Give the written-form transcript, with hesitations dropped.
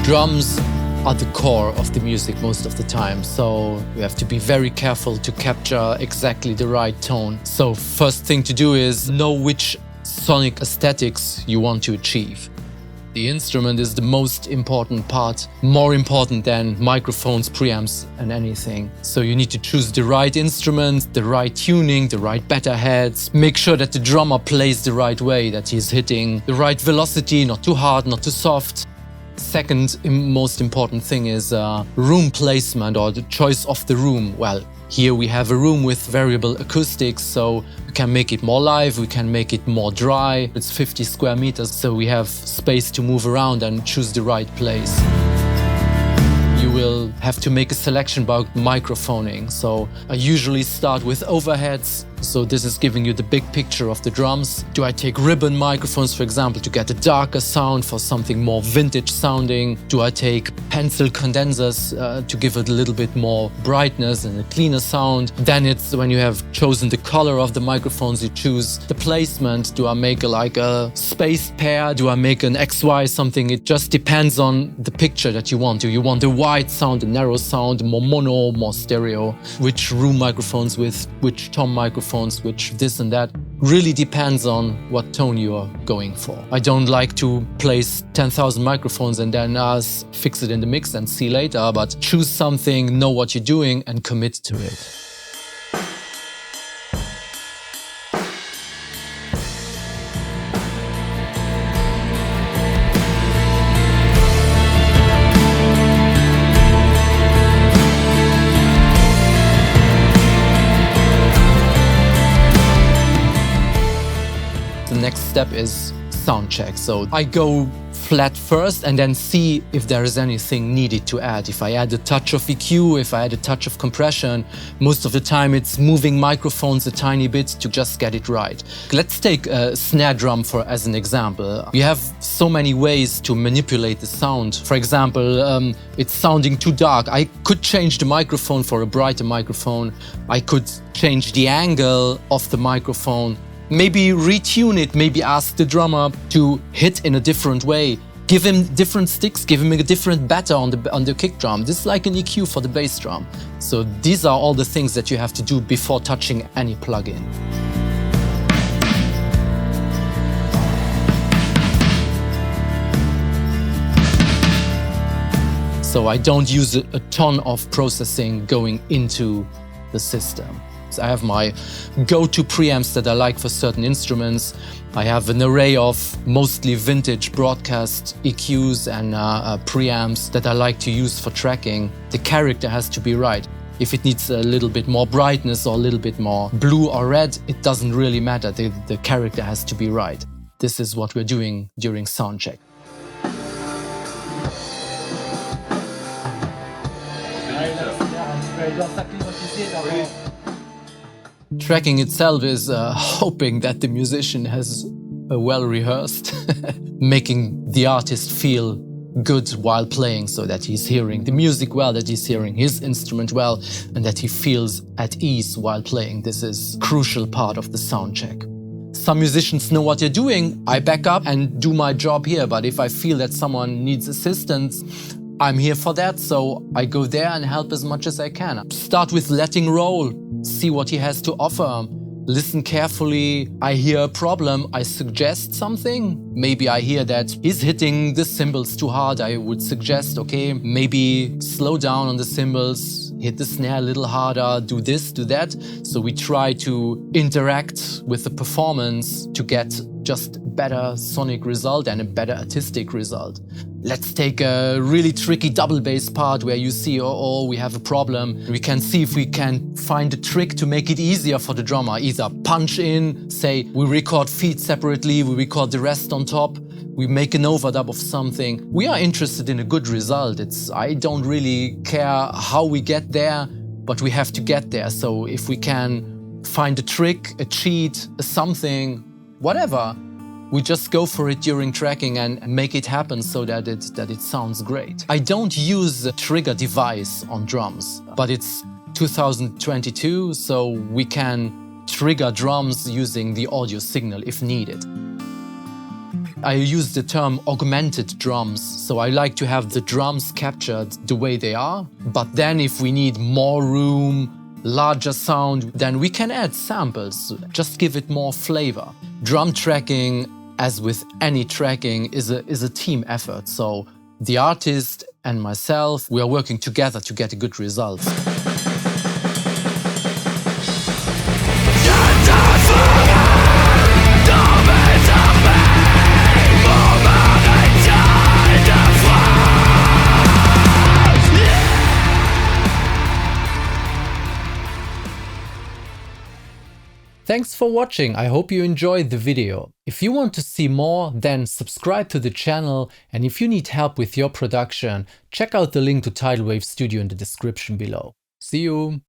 Drums are the core of the music most of the time, so you have to be very careful to capture exactly the right tone. So first thing to do is know which sonic aesthetics you want to achieve. The instrument is the most important part, more important than microphones, preamps and anything. So you need to choose the right instrument, the right tuning, the right batter heads. Make sure that the drummer plays the right way, that he's hitting the right velocity, not too hard, not too soft. Second most important thing is room placement, or the choice of the room. Well, here we have a room with variable acoustics, so we can make it more live, we can make it more dry. It's 50 square meters, so we have space to move around and choose the right place. You will have to make a selection about microphoning. So I usually start with overheads. So this is giving you the big picture of the drums. Do I take ribbon microphones, for example, to get a darker sound for something more vintage sounding? Do I take pencil condensers to give it a little bit more brightness and a cleaner sound? Then it's when you have chosen the color of the microphones, you choose the placement. Do I make like a spaced pair? Do I make an XY something? It just depends on the picture that you want. Do you want a wide sound, a narrow sound, more mono, more stereo? Which room microphones with which tom microphones, which this and that. Really depends on what tone you are going for. I don't like to place 10,000 microphones and then fix it in the mix and see later, but choose something, know what you're doing and commit to it. The next step is sound check. So I go flat first and then see if there is anything needed to add. If I add a touch of EQ, if I add a touch of compression, most of the time it's moving microphones a tiny bit to just get it right. Let's take a snare drum as an example. You have so many ways to manipulate the sound. For example, it's sounding too dark. I could change the microphone for a brighter microphone. I could change the angle of the microphone. Maybe retune it, maybe ask the drummer to hit in a different way. Give him different sticks, give him a different batter on the kick drum. This is like an EQ for the bass drum. So these are all the things that you have to do before touching any plugin. So I don't use a ton of processing going into the system. I have my go-to preamps that I like for certain instruments. I have an array of mostly vintage broadcast EQs and preamps that I like to use for tracking. The character has to be right. If it needs a little bit more brightness or a little bit more blue or red, it doesn't really matter. The character has to be right. This is what we're doing during sound check. Tracking itself is hoping that the musician has well rehearsed, making the artist feel good while playing, so that he's hearing the music well, that he's hearing his instrument well, and that he feels at ease while playing. This is a crucial part of the sound check. Some musicians know what they're doing. I back up and do my job here, but if I feel that someone needs assistance, I'm here for that, so I go there and help as much as I can. Start with letting roll, see what he has to offer. Listen carefully. I hear a problem, I suggest something. Maybe I hear that he's hitting the cymbals too hard. I would suggest, okay, maybe slow down on the cymbals, hit the snare a little harder, do this, do that. So we try to interact with the performance to get just better sonic result and a better artistic result. Let's take a really tricky double bass part where you see, oh, we have a problem. We can see if we can find a trick to make it easier for the drummer. Either punch in, say, we record feet separately, we record the rest on top, we make an overdub of something. We are interested in a good result. I don't really care how we get there, but we have to get there. So if we can find a trick, a cheat, a something, whatever, we just go for it during tracking and make it happen so that it sounds great. I don't use a trigger device on drums, but it's 2022, so we can trigger drums using the audio signal if needed. I use the term augmented drums. So I like to have the drums captured the way they are. But then if we need more room, larger sound, then we can add samples, just give it more flavor. Drum tracking, as with any tracking, is a team effort. So the artist and myself, we are working together to get a good result. Thanks for watching, I hope you enjoyed the video. If you want to see more, then subscribe to the channel, and if you need help with your production, check out the link to Tidalwave Studio in the description below. See you!